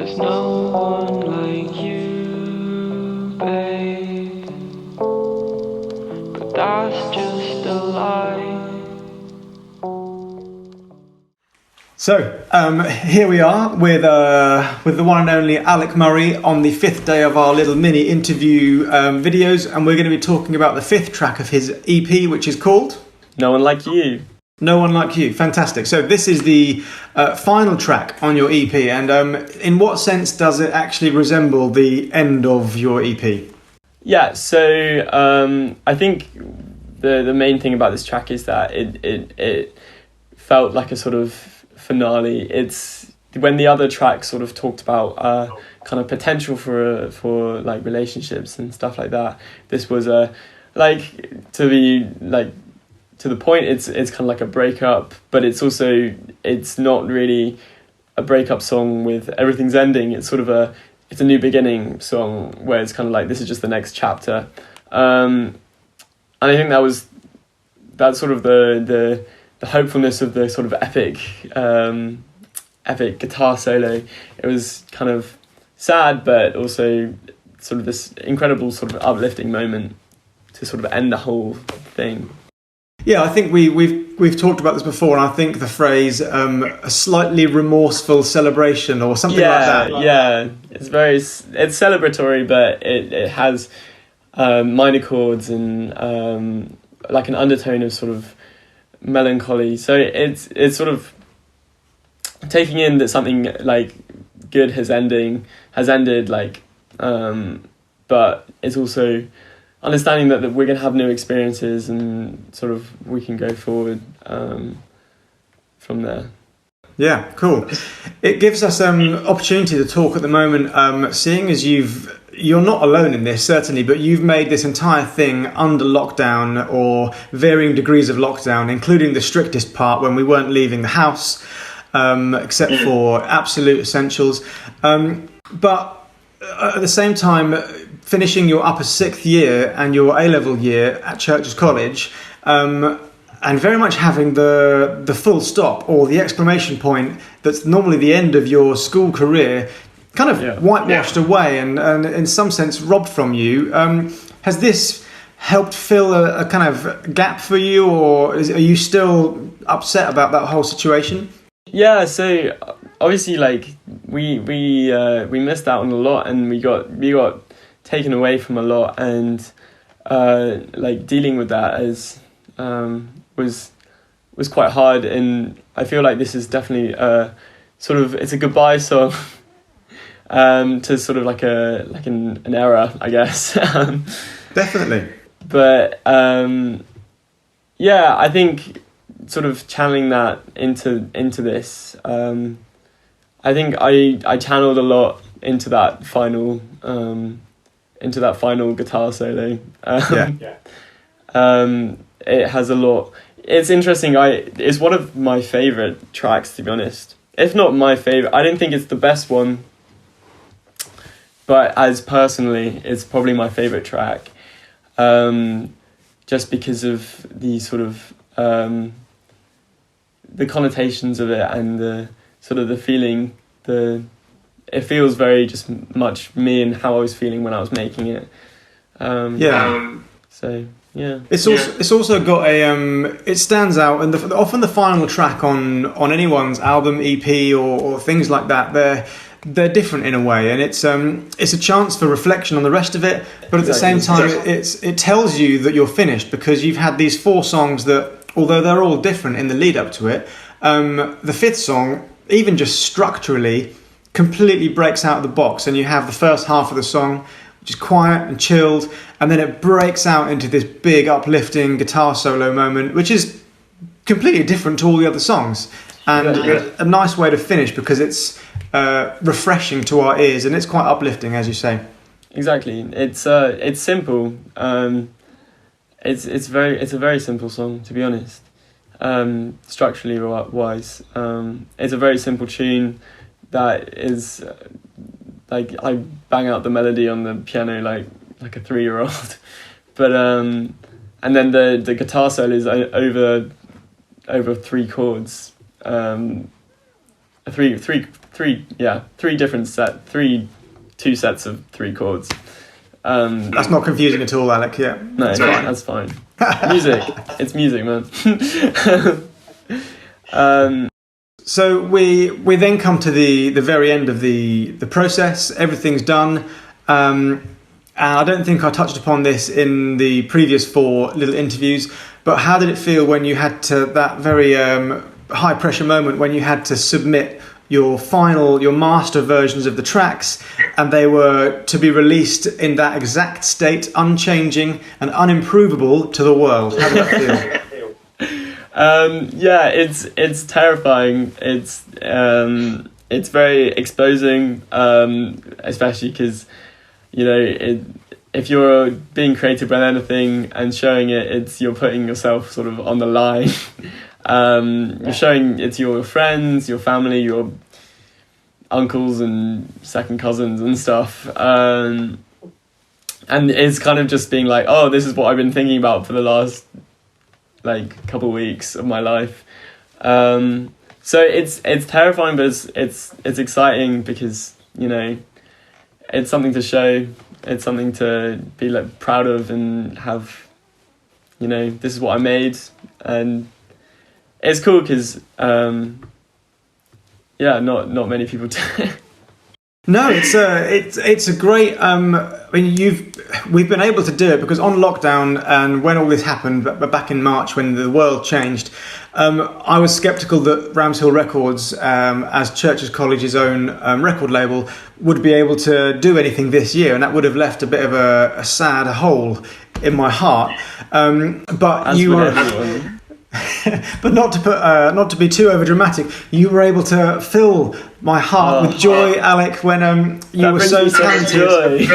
There's no one like you, babe. But that's just a lie. So here we are with the one and only Alec Murray on the fifth day of our little mini interview videos, and we're going to be talking about the fifth track of his EP, which is called No One Like You. No One Like You. Fantastic. So this is the final track on your EP, and in what sense does it actually resemble the end of your EP? Yeah, so I think the main thing about this track is that it felt like a sort of finale. It's when the other tracks sort of talked about kind of potential for like relationships and stuff like that. This was to the point. It's kind of like a breakup, but it's not really a breakup song with everything's ending. It's sort of it's a new beginning song where it's kind of like this is just the next chapter. And I think that's sort of the hopefulness of the sort of epic guitar solo. It was kind of sad, but also sort of this incredible sort of uplifting moment to sort of end the whole thing. Yeah, I think we've talked about this before, and I think the phrase a slightly remorseful celebration or something like that. Yeah, it's celebratory, but it has minor chords and like an undertone of sort of melancholy. So it's sort of taking in that something like good has ended, like but it's also understanding that we're going to have new experiences and sort of we can go forward from there. Yeah, cool. It gives us opportunity to talk at the moment, seeing as you're not alone in this, certainly, but you've made this entire thing under lockdown or varying degrees of lockdown, including the strictest part when we weren't leaving the house, except for absolute essentials. But at the same time, finishing your upper sixth year and your A-level year at Churches College, and very much having the full stop or the exclamation point that's normally the end of your school career kind of whitewashed away and in some sense robbed from you. Has this helped fill a kind of gap for you, or are you still upset about that whole situation? Yeah, so obviously like we missed out on a lot, and we got taken away from a lot, and like dealing with that was quite hard. And I feel like this is definitely it's a goodbye song to sort of like an era, I guess. Definitely. But yeah, I think sort of channeling that into this, I think I channeled a lot into that final guitar solo. It has a lot. It's interesting. It's one of my favorite tracks, to be honest. If not my favorite, I don't think it's the best one, but as personally, it's probably my favorite track. Just because of the sort of the connotations of it and the sort of the feeling. It feels very just much me and how I was feeling when I was making it. So yeah, it's also got it stands out, and often the final track on anyone's album, EP, or things like that, they're different in a way, and it's a chance for reflection on the rest of it, but at the same time it tells you that you're finished, because you've had these 4 songs that, although they're all different in the lead up to it, the 5th song, even just structurally, completely breaks out of the box, and you have the first half of the song which is quiet and chilled, and then it breaks out into this big uplifting guitar solo moment, which is completely different to all the other songs, and a nice way to finish, because it's refreshing to our ears, and it's quite uplifting, as you say. Exactly. It's simple. It's a very simple song, to be honest. Structurally wise, it's a very simple tune that is like I bang out the melody on the piano like a 3-year-old, but and then the guitar solo is over 3 chords, three different two sets of 3 chords. That's not confusing at all, Alec. Yeah, no, that's fine. Music, it's music, man. So we then come to the very end of the process. Everything's done, and I don't think I touched upon this in the previous 4 little interviews. But how did it feel when you had to that very high pressure moment when you had to submit your master versions of the tracks, and they were to be released in that exact state, unchanging and unimprovable to the world? How did that feel? Yeah, it's terrifying. It's very exposing, especially because, you know, if you're being creative with anything and showing it, you're putting yourself sort of on the line. You're showing it to your friends, your family, your uncles and second cousins and stuff. And it's kind of just being like, oh, this is what I've been thinking about for the last couple of weeks of my life. So it's terrifying, but it's exciting because, you know, it's something to show. It's something to be proud of and have, you know, this is what I made. And it's cool because, not many people do. No, it's a great. I mean, we've been able to do it because on lockdown and when all this happened, but back in March when the world changed, I was sceptical that Ramshill Records, as Churches College's own record label, would be able to do anything this year, and that would have left a bit of a sad hole in my heart. But as you were. But not to be too over dramatic, you were able to fill my heart with joy, Alec, when you were so talented.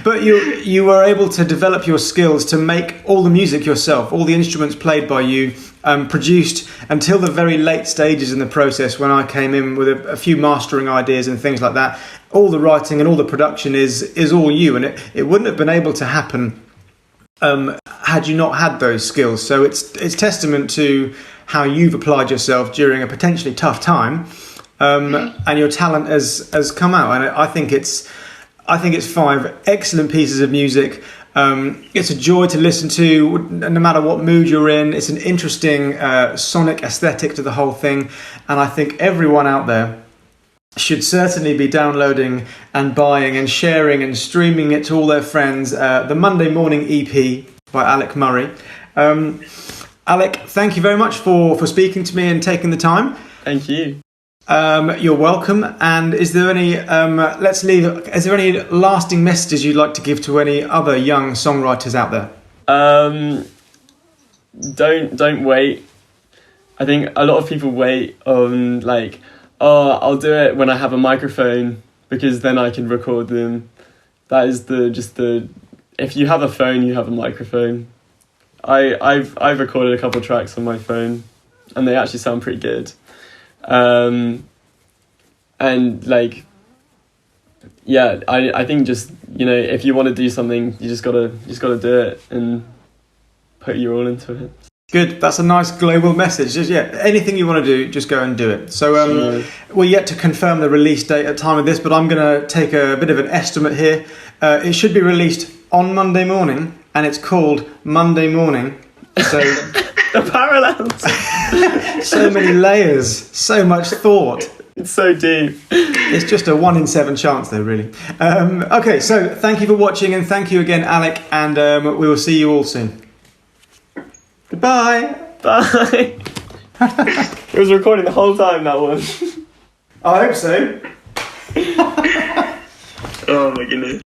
But you were able to develop your skills to make all the music yourself, all the instruments played by you, produced until the very late stages in the process when I came in with a few mastering ideas and things like that. All the writing and all the production is all you, and it wouldn't have been able to happen had you not had those skills. So it's testament to how you've applied yourself during a potentially tough time, and your talent has come out. And I think it's 5 excellent pieces of music. It's a joy to listen to, no matter what mood you're in. It's an interesting sonic aesthetic to the whole thing, and I think everyone out there should certainly be downloading and buying and sharing and streaming it to all their friends. The Monday Morning EP by Alec Murray. Alec, thank you very much for speaking to me and taking the time. Thank you. You're welcome. And is there any lasting messages you'd like to give to any other young songwriters out there? Don't wait. I think a lot of people wait on I'll do it when I have a microphone because then I can record them. That is if you have a phone, you have a microphone. I've recorded a couple tracks on my phone and they actually sound pretty good. I think just, you know, if you want to do something, you just gotta do it and put your all into it. Good. That's a nice global message. Just, anything you want to do, just go and do it. So we're yet to confirm the release date at time of this, but I'm going to take a bit of an estimate here. It should be released on Monday morning, and it's called Monday Morning. So the parallels. So many layers, so much thought. It's so deep. It's just a 1 in 7 chance, though, really. Okay, so thank you for watching, and thank you again, Alec, and we will see you all soon. Goodbye. Bye. It was recording the whole time, that one. I hope so. Oh my goodness.